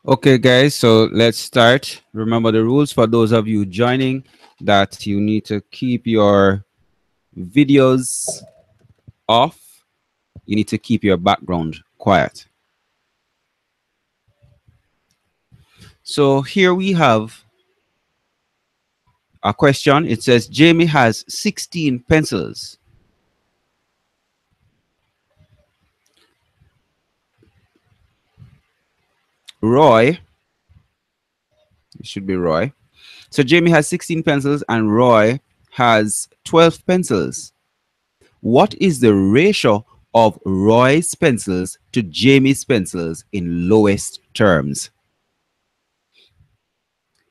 Okay, guys, so let's start. Remember the rules for those of you joining that you need to keep your videos off. You need to keep your background quiet. So here we have a question. It says Jamie has 16 pencils. Roy, it should be Roy. So Jamie has 16 pencils and Roy has 12 pencils. What is the ratio of Roy's pencils to Jamie's pencils in lowest terms?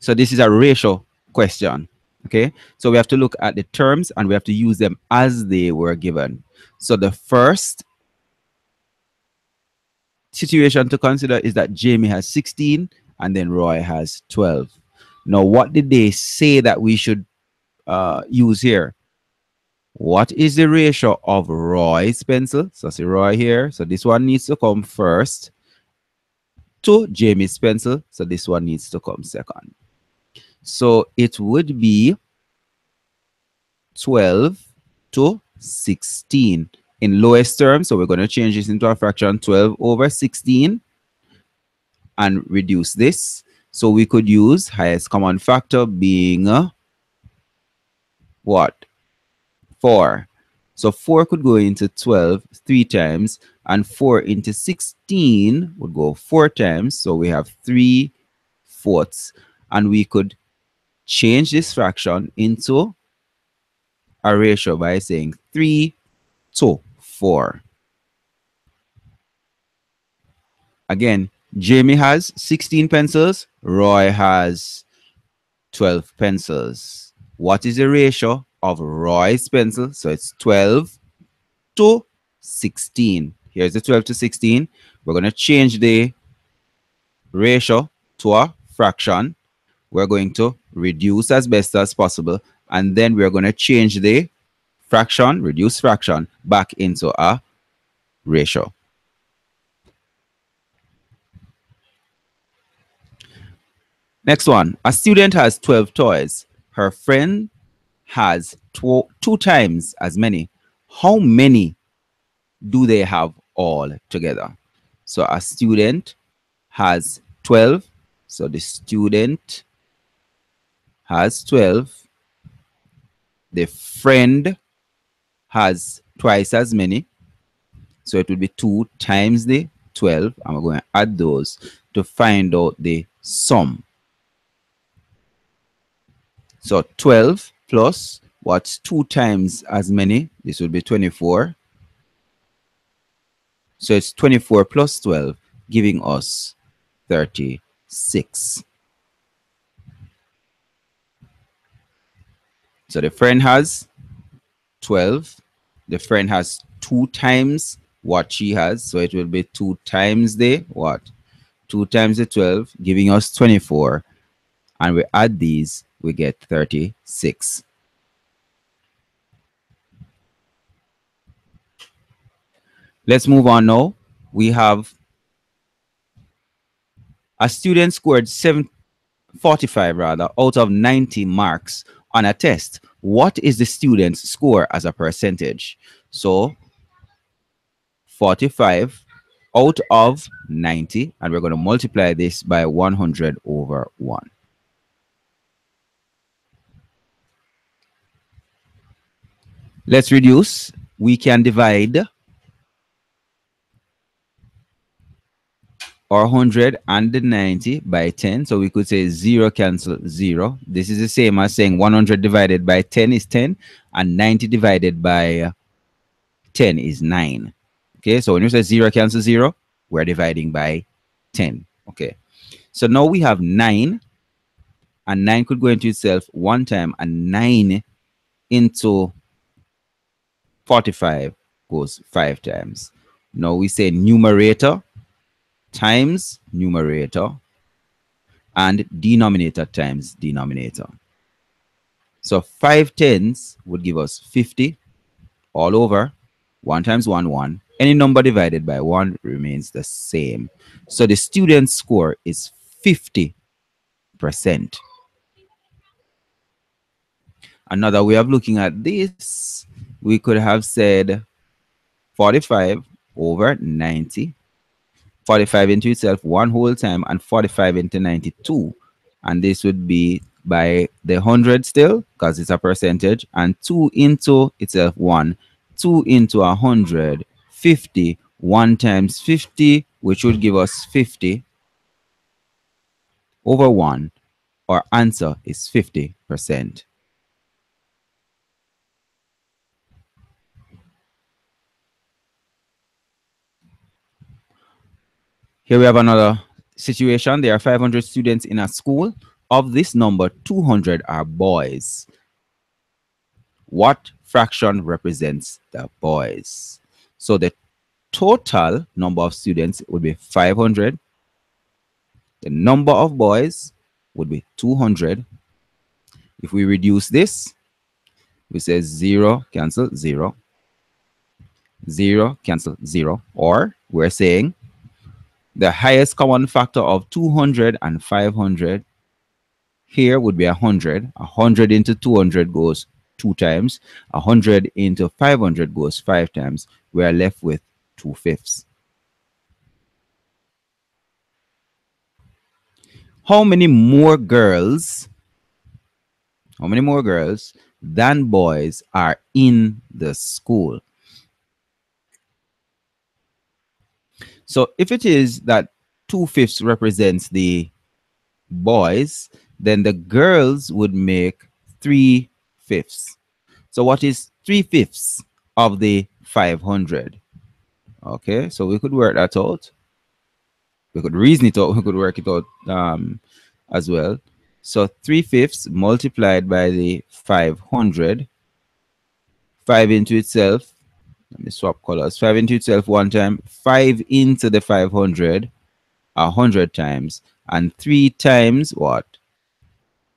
So this is a ratio question. Okay, so we have to look at the terms and we have to use them as they were given. So the first situation to consider is that Jamie has 16 and then Roy has 12. Now, what did they say that we should use here? What is the ratio of Roy's pencil? So see Roy here. So this one needs to come first to Jamie's pencil. So this one needs to come second. So it would be 12 to 16 in lowest terms. So we're going to change this into a fraction, 12 over 16, and reduce this. So we could use highest common factor being what? 4. So 4 could go into 12 3 times, and 4 into 16 would go 4 times. So we have 3/4. And we could change this fraction into a ratio by saying 3 to 4. Again, Jamie has 16 pencils. Roy has 12 pencils. What is the ratio of Roy's pencil? So it's 12 to 16. Here's the 12 to 16. We're going to change the ratio to a fraction. We're going to reduce as best as possible. And then we're going to change the fraction, reduced fraction, back into a ratio. Next one. A student has 12 toys. Her friend has 2 times as many. How many do they have all together? So a student has 12. So the student has 12. The friend has twice as many. So it would be 2 times the 12. And we're going to add those to find out the sum. So 12 plus what's 2 times as many? This would be 24. So it's 24 plus 12, giving us 36. So the friend has 12. The friend has 2 times what she has. So it will be 2 times the what? 2 times the 12, giving us 24. And we add these, we get 36. Let's move on now. We have a student scored 45 rather out of 90 marks on a test. What is the student's score as a percentage? So 45 out of 90, and we're going to multiply this by 100 over 1. Let's reduce. We can divide our 100 and the 90 by 10. So we could say 0 cancel 0. This is the same as saying 100 divided by 10 is 10, and 90 divided by 10 is 9. Okay, so when you say 0 cancel 0, we're dividing by 10. Okay, so now we have 9, and 9 could go into itself one time, and 9 into 45 goes 5 times. Now we say numerator times numerator and denominator times denominator. So 5 tens would give us 50 all over. 1 times 1, 1. Any number divided by 1 remains the same. So the student's score is 50%. Another way of looking at this, we could have said 45 over 90. 45 into itself one whole time, and 45 into 92. And this would be by the 100 still, because it's a percentage, and 2 into itself 1. 2 into 100, 50. 1 times 50, which would give us 50 over 1. Our answer is 50%. Here we have another situation. There are 500 students in a school. Of this number, 200 are boys. What fraction represents the boys? So the total number of students would be 500. The number of boys would be 200. If we reduce this, we say 0 cancel 0. 0 cancel 0. Or we're saying the highest common factor of 200 and 500 here would be 100. 100 into 200 goes 2 times. 100 into 500 goes 5 times. We are left with 2/5. How many more girls than boys are in the school? So if it is that 2/5 represents the boys, then the girls would make 3/5. So what is 3/5 of the 500? Okay, so we could work that out. We could reason it out. We could work it out as well. So 3/5 multiplied by the 500. 5 into itself. Let me swap colors. 5 into itself one time. 5 into the 500 100 times. And 3 times what?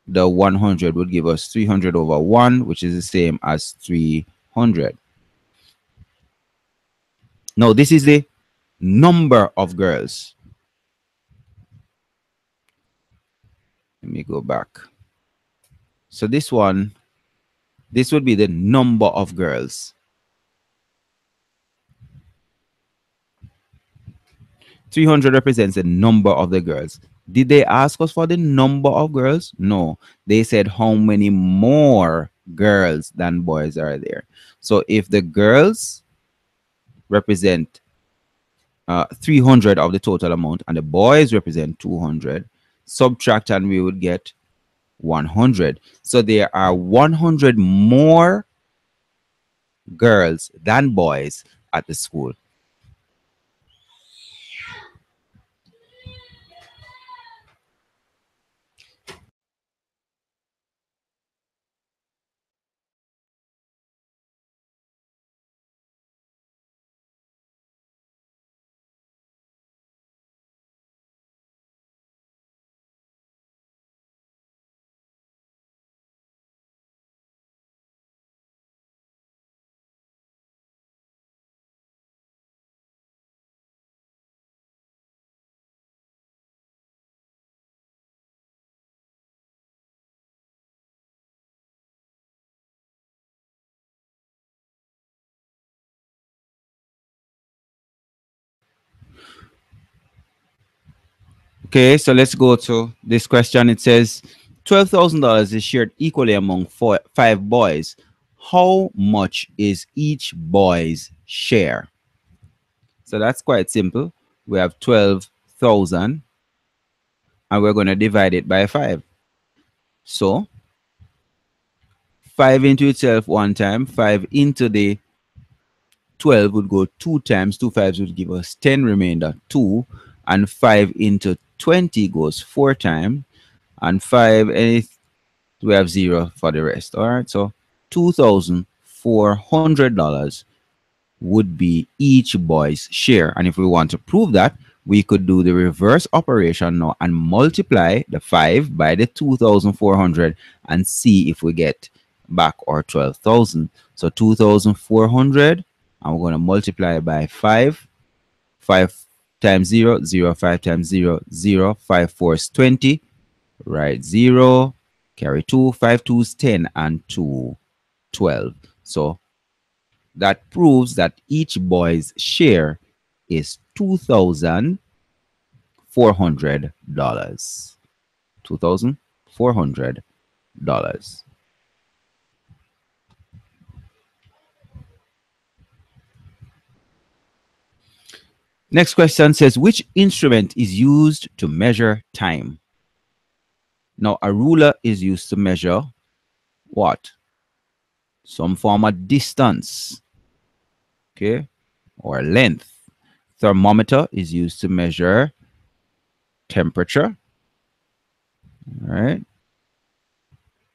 The 100 would give us 300 over 1, which is the same as 300. Now, this is the number of girls. Let me go back. So this one, this would be the number of girls. 300 represents the number of the girls. Did they ask us for the number of girls? No. They said how many more girls than boys are there. So if the girls represent 300 of the total amount and the boys represent 200, subtract and we would get 100. So there are 100 more girls than boys at the school. Okay, so let's go to this question. It says $12,000 is shared equally among 5 boys. How much is each boy's share? So that's quite simple. We have 12,000 and we're going to divide it by 5. So 5 into itself one time, 5 into the 12 would go 2 times, 2 5s would give us 10 remainder, 2, and 5 into 20 goes 4 times, and 5, we have 0 for the rest. All right, so $2,400 would be each boy's share. And if we want to prove that, we could do the reverse operation now and multiply the 5 by the 2,400 and see if we get back our 12,000. So 2,400, and we're going to multiply by 5. 5 times 0, 0, 5 times 0, 0, 5 4 is 20, right? 0, carry 2, 5 2 is 10, and 2, 12. So that proves that each boy's share is $2,400. $2,400. Next question says, which instrument is used to measure time? Now, a ruler is used to measure what? Some form of distance, okay, or length. Thermometer is used to measure temperature, right?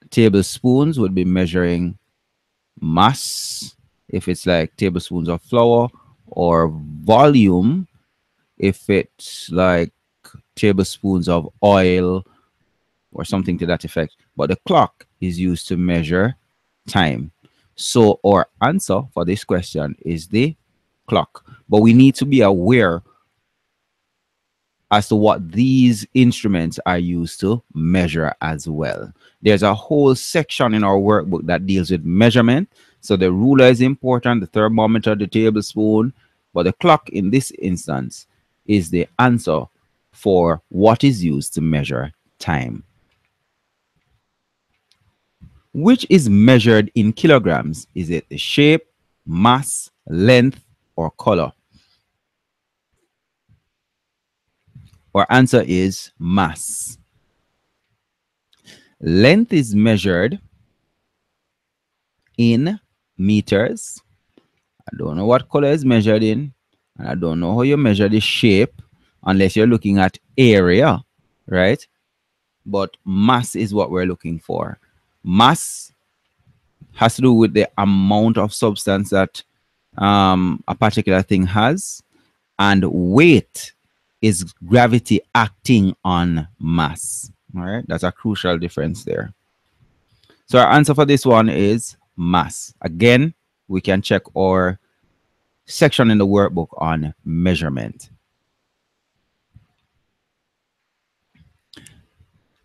Tablespoons would be measuring mass, if it's like tablespoons of flour, or volume, if it's like tablespoons of oil or something to that effect. But the clock is used to measure time. So our answer for this question is the clock. But we need to be aware as to what these instruments are used to measure as well. There's a whole section in our workbook that deals with measurement. So the ruler is important, the thermometer, the tablespoon, but the clock in this instance is the answer for what is used to measure time. Which is measured in kilograms? Is it the shape, mass, length, or color? Our answer is mass. Length is measured in meters. I don't know what color is measured in, and I don't know how you measure the shape unless you're looking at area, right? But mass is what we're looking for. Mass has to do with the amount of substance that a particular thing has, and weight is gravity acting on mass. All right, that's a crucial difference there. So our answer for this one is mass. Again, we can check our section in the workbook on measurement.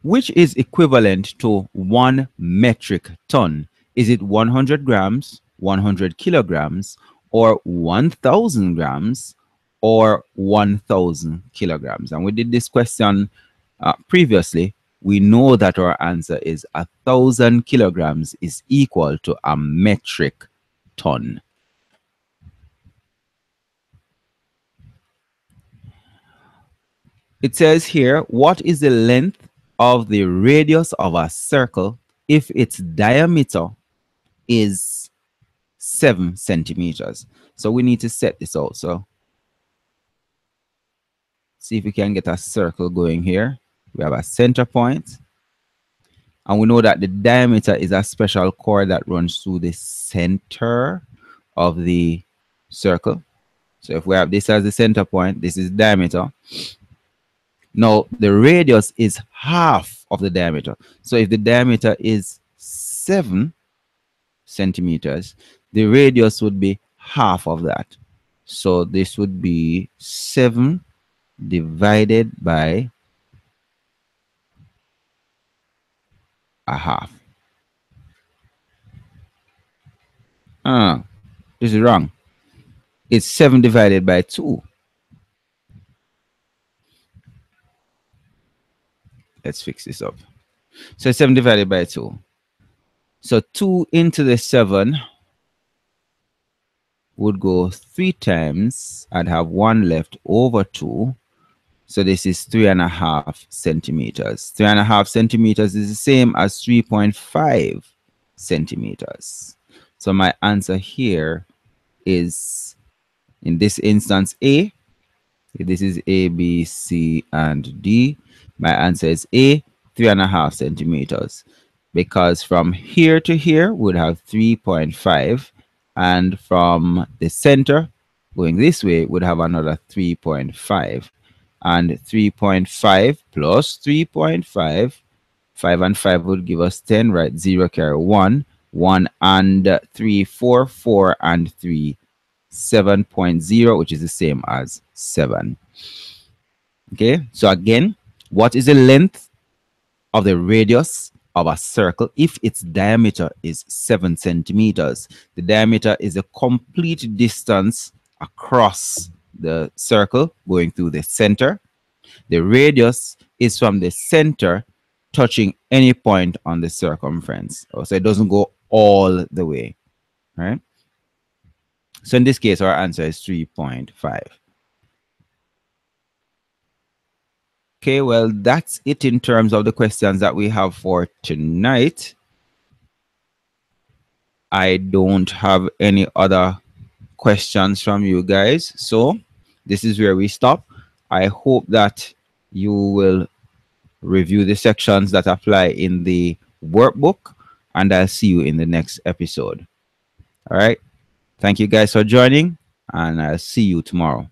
Which is equivalent to 1 metric ton? Is it 100 grams, 100 kilograms, or 1,000 grams, or 1,000 kilograms? And we did this question previously. We know that our answer is 1,000 kilograms is equal to a metric ton. It says here, what is the length of the radius of a circle if its diameter is 7 centimeters? So we need to set this out. So see if we can get a circle going here. We have a center point, and we know that the diameter is a special chord that runs through the center of the circle. So if we have this as the center point, this is diameter. Now the radius is half of the diameter. So if the diameter is 7 centimeters, the radius would be half of that. So this would be 7 divided by a half. This is wrong. It's 7 divided by 2. Let's fix this up. So 7 divided by 2. So 2 into the 7 would go 3 times. I'd have 1 left over 2. So this is 3.5 centimeters. 3.5 centimeters is the same as 3.5 centimeters. So my answer here is, in this instance, A. This is A, B, C, and D. My answer is A, 3.5 centimeters. Because from here to here would have 3.5, and from the center going this way would have another 3.5, and 3.5 plus 3.5, 5 and 5 would give us 10, right? 0 carry 1, 1 and 3, 4, 4 and 3, 7.0, which is the same as 7. Okay, so again, what is the length of the radius of a circle if its diameter is 7 centimeters? The diameter is the complete distance across the circle going through the center. The radius is from the center touching any point on the circumference. So it doesn't go all the way, right? So in this case, our answer is 3.5. Okay, well, that's it in terms of the questions that we have for tonight. I don't have any other questions from you guys. So this is where we stop. I hope that you will review the sections that apply in the workbook, and I'll see you in the next episode. All right. Thank you guys for joining, and I'll see you tomorrow.